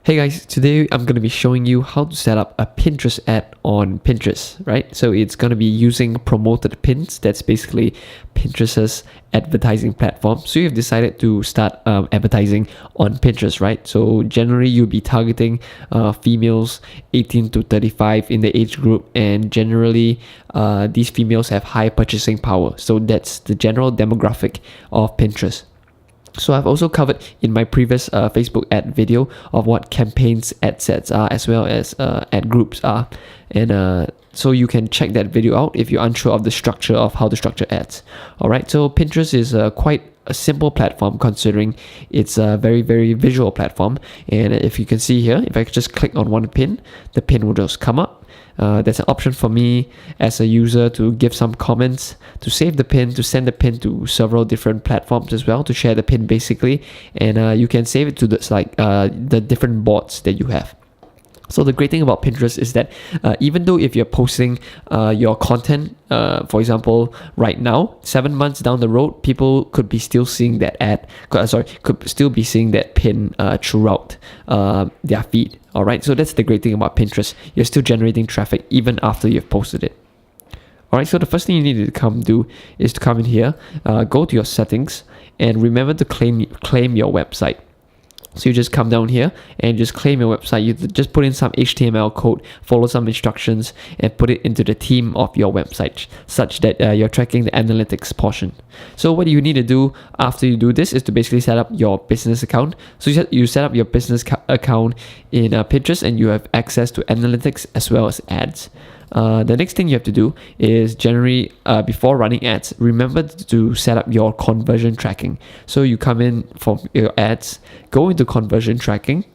Hey guys, today I'm going to be showing you how to set up a Pinterest ad on Pinterest, right? So it's going to be using promoted pins. That's basically Pinterest's advertising platform. So you've decided to start advertising on Pinterest, right? So generally you'll be targeting females 18 to 35 in the age group, and generally these females have high purchasing power. So that's the general demographic of Pinterest. So I've also covered in my previous Facebook ad video of what campaigns ad sets are, as well as ad groups are, and so you can check that video out if you're unsure of the structure of how to structure ads. Alright, so Pinterest is quite a simple platform considering it's a very visual platform, and if you can see here, if I just click on one pin, the pin will just come up. There's an option for me as a user to give some comments, to save the pin, to send the pin to several different platforms as well, to share the pin basically, and you can save it to the different boards that you have. So the great thing about Pinterest is that even though if you're posting your content, for example, right now, 7 months down the road, people could be still seeing that could still be seeing that pin throughout their feed. All right, so that's the great thing about Pinterest. You're still generating traffic even after you've posted it. All right, so the first thing you need to come in here, go to your settings, and remember to claim your website. So you just come down here and just claim your website. You just put in some HTML code, follow some instructions, and put it into the theme of your website such that you're tracking the analytics portion. So what you need to do after you do this is to basically set up your business account. So you set up your business account in Pinterest, and you have access to analytics as well as ads. The next thing you have to do is generally, before running ads, remember to set up your conversion tracking. So you come in from your ads, go into conversion tracking.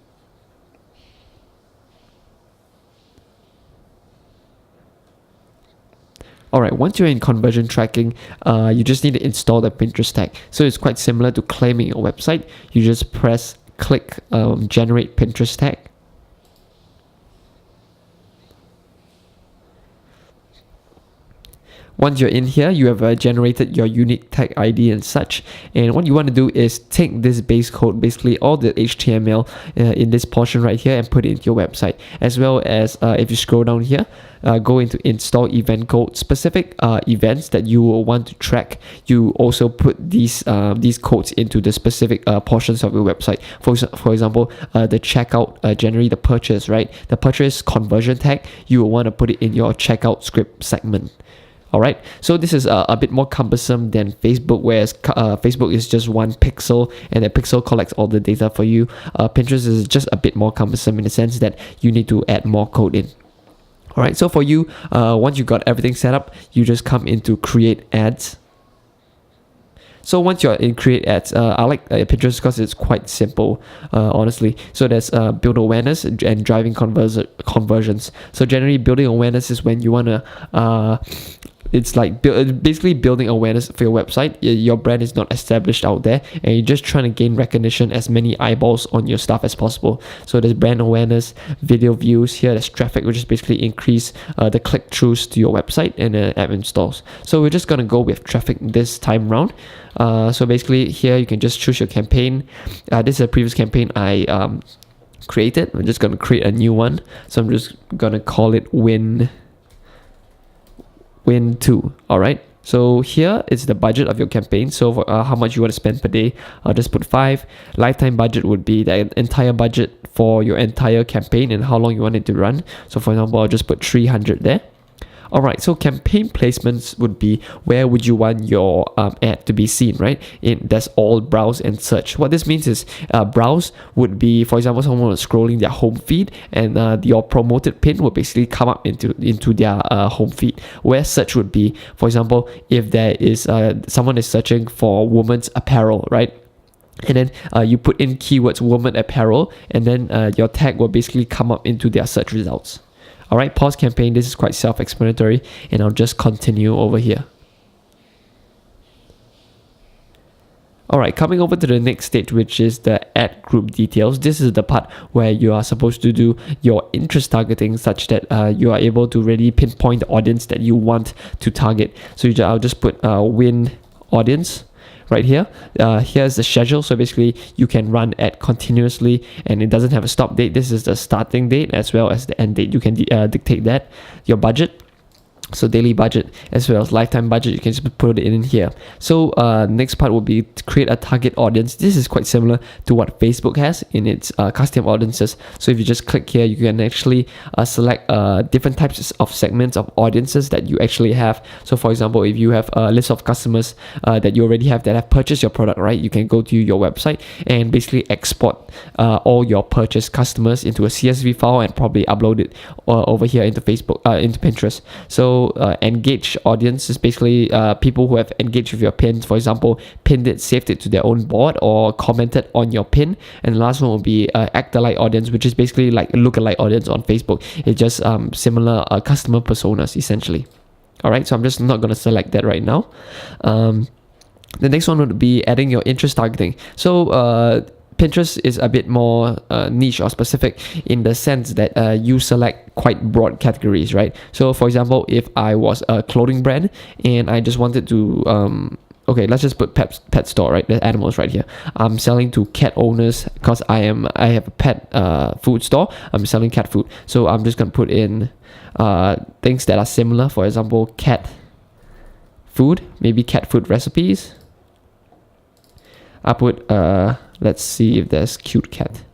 Alright, once you're in conversion tracking, you just need to install the Pinterest tag. So it's quite similar to claiming your website. You just click generate Pinterest tag. Once you're in here, you have generated your unique tag ID and such. And what you want to do is take this base code, basically all the HTML in this portion right here, and put it into your website. As well as if you scroll down here, go into install event code. Specific events that you will want to track, you also put these codes into the specific portions of your website. For example, the checkout, generally the purchase, right? The purchase conversion tag, you will want to put it in your checkout script segment. Alright, so this is a bit more cumbersome than Facebook, whereas Facebook is just one pixel, and that pixel collects all the data for you. Pinterest is just a bit more cumbersome in the sense that you need to add more code in. Alright, so for you, once you got everything set up, you just come into create ads. So once you're in create ads, I like Pinterest because it's quite simple, honestly. So there's build awareness and driving conversions. So generally building awareness is when you want to it's like basically building awareness for your website. Your brand is not established out there, and you're just trying to gain recognition, as many eyeballs on your stuff as possible. So there's brand awareness, video views. Here there's traffic, which is basically increase the click-throughs to your website, and app installs. So we're just going to go with traffic this time round. So basically here you can just choose your campaign. This is a previous campaign I created. I'm just going to create a new one. So I'm just going to call it Win 2. All right, so here is the budget of your campaign. So for how much you want to spend per day, I'll just put 5. Lifetime budget would be the entire budget for your entire campaign and how long you want it to run. So for example, I'll just put 300 there. Alright, so campaign placements would be where would you want your ad to be seen, right? That's all browse and search. What this means is browse would be, for example, someone was scrolling their home feed, and your promoted pin would basically come up into their home feed. Where search would be, for example, if there is someone is searching for women's apparel, right? And then you put in keywords woman apparel, and then your tag will basically come up into their search results. Alright, pause campaign. This is quite self-explanatory, and I'll just continue over here. Alright, coming over to the next stage, which is the ad group details. This is the part where you are supposed to do your interest targeting such that you are able to really pinpoint the audience that you want to target. So I'll just put win audience. right here. Here's the schedule. So basically you can run ad continuously and it doesn't have a stop date. This is the starting date as well as the end date. You can dictate that. Your budget, so daily budget as well as lifetime budget, you can just put it in here. So next part would be to create a target audience. This is quite similar to what Facebook has in its custom audiences. So if you just click here, you can actually select different types of segments of audiences that you actually have. So for example, if you have a list of customers that you already have that have purchased your product, right, you can go to your website and basically export all your purchased customers into a CSV file and probably upload it over here into Facebook, into Pinterest. So engaged audience is basically people who have engaged with your pin. For example, pinned it, saved it to their own board, or commented on your pin. And the last one will be act-alike audience, which is basically like a look-alike audience on Facebook. It's just similar customer personas essentially. All right, so I'm just not going to select that right now. The next one would be adding your interest targeting. So Pinterest is a bit more niche or specific in the sense that you select quite broad categories, right? So for example, if I was a clothing brand and I just wanted to okay, let's just put pet store, right? The animals right here. I'm selling to cat owners because I have a pet food store. I'm selling cat food, so I'm just gonna put in things that are similar. For example, cat food, maybe cat food recipes. I put let's see if there's cute cat.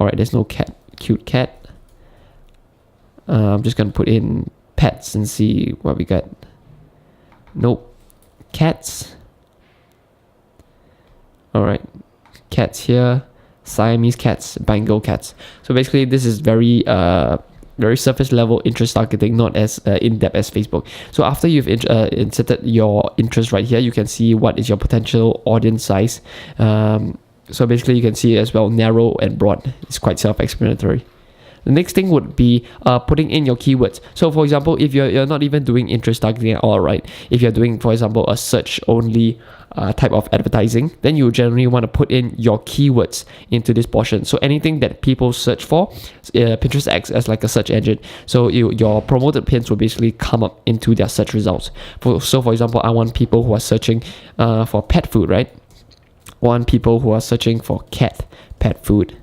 All right, there's no cute cat. I'm just gonna put in pets and see what we got. Nope, cats. All right, cats here, Siamese cats, Bengal cats. So basically, this is very surface level interest targeting, not as in-depth as Facebook. So after you've inserted your interest right here, you can see what is your potential audience size. So basically you can see as well, narrow and broad. It's quite self-explanatory. The next thing would be putting in your keywords. So for example, if you're not even doing interest targeting at all, right? If you're doing, for example, a search only type of advertising, then you generally want to put in your keywords into this portion. So anything that people search for, Pinterest acts as like a search engine. So your promoted pins will basically come up into their search results. So for example, I want people who are searching for pet food, right? Want people who are searching for pet food,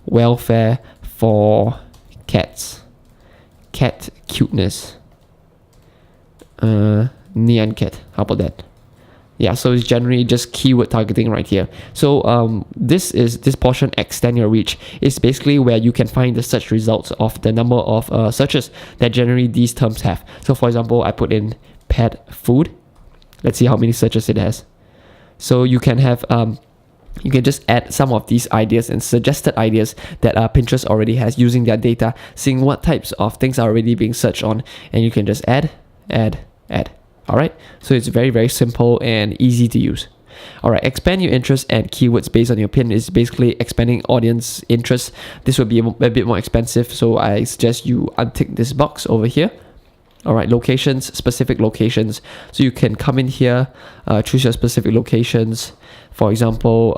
welfare for cats, cat cuteness, neon cat. How about that? Yeah, so it's generally just keyword targeting right here. So this portion, extend your reach, is basically where you can find the search results of the number of searches that generally these terms have. So for example, I put in pet food. Let's see how many searches it has. So you can have you can just add some of these ideas and suggested ideas that Pinterest already has using their data, seeing what types of things are already being searched on, and you can just add. All right, so it's very, very simple and easy to use. All right, expand your interests and keywords based on your pin is basically expanding audience interest. This will be a bit more expensive, so I suggest you untick this box over here. All right, locations, specific locations. So you can come in here, choose your specific locations. For example,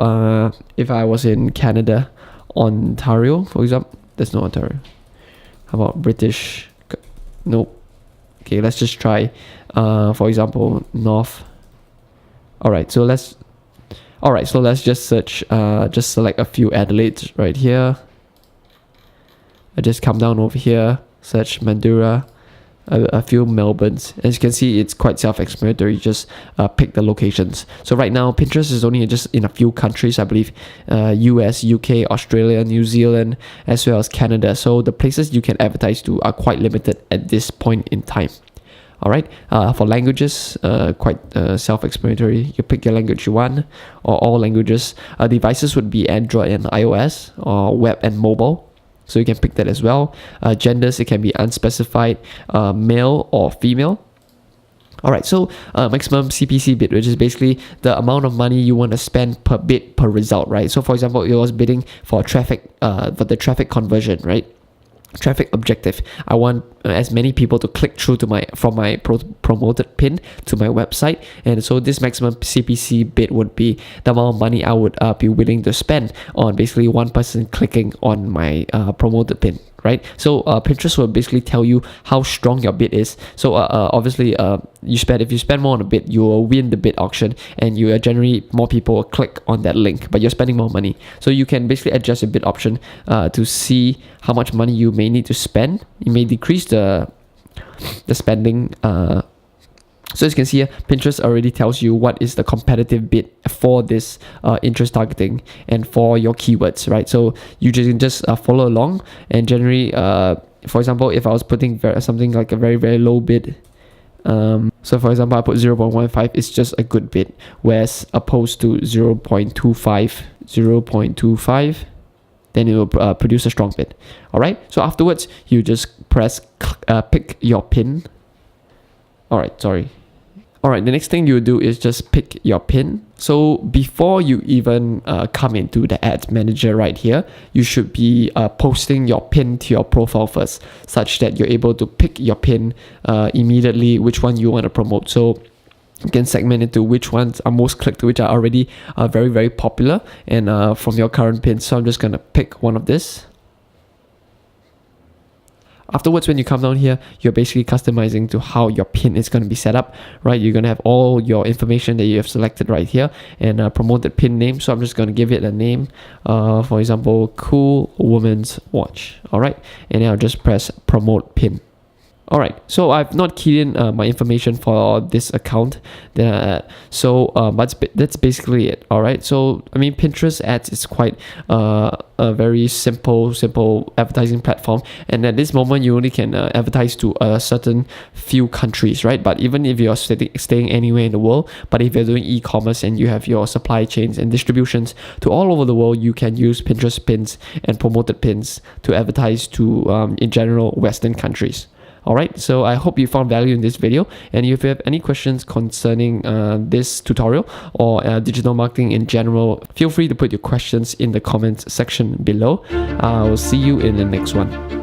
if I was in Canada, Ontario, for example, there's no Ontario. How about British? Nope. Okay, let's just try, for example, North. All right, so let's just search, just select a few Adelaides right here. I just come down over here, search Mandurah. A few Melbournes. As you can see, it's quite self-explanatory. Just pick the locations. So right now, Pinterest is only just in a few countries, I believe, US, UK, Australia, New Zealand, as well as Canada. So the places you can advertise to are quite limited at this point in time. All right. For languages, quite self-explanatory. You pick your language you want, or all languages. Devices would be Android and iOS, or web and mobile. So you can pick that as well. Genders, it can be unspecified, male or female. All right, so maximum CPC bid, which is basically the amount of money you want to spend per bid per result, right? So for example, it was bidding for for the traffic conversion, right? Traffic objective. I want as many people to click through to from my promoted pin to my website, and so this maximum CPC bid would be the amount of money I would be willing to spend on basically one person clicking on my promoted pin, right? So Pinterest will basically tell you how strong your bid is. So obviously if you spend more on a bid, you will win the bid auction, and you generally more people will click on that link, but you're spending more money. So you can basically adjust your bid option to see how much money you may need to spend. You may decrease the spending. So as you can see here, Pinterest already tells you what is the competitive bid for this interest targeting and for your keywords, right? So you just follow along, and generally, for example, if I was putting something like a very, very low bid, so for example, I put 0.15, it's just a good bid, whereas opposed to 0.25, then it will produce a strong bid. All right, so afterwards, you just press pick your pin. All right, the next thing you do is just pick your pin. So before you even come into the ads manager right here, you should be posting your pin to your profile first, such that you're able to pick your pin immediately, which one you want to promote. So you can segment into which ones are most clicked, which are already very, very popular, and from your current pin. So I'm just going to pick one of this. Afterwards, when you come down here, you're basically customizing to how your pin is going to be set up, right? You're going to have all your information that you have selected right here, and promoted pin name. So I'm just going to give it a name, for example, Cool Woman's Watch. All right, and then I'll just press promote pin. All right, so I've not keyed in my information for this account, but that's basically it. All right, so I mean, Pinterest ads is quite a very simple advertising platform, and at this moment you only can advertise to a certain few countries, right? But even if you're staying anywhere in the world, but if you're doing e-commerce and you have your supply chains and distributions to all over the world, you can use Pinterest pins and promoted pins to advertise to in general Western countries. Alright, so I hope you found value in this video, and if you have any questions concerning this tutorial or digital marketing in general, feel free to put your questions in the comments section below. I'll see you in the next one.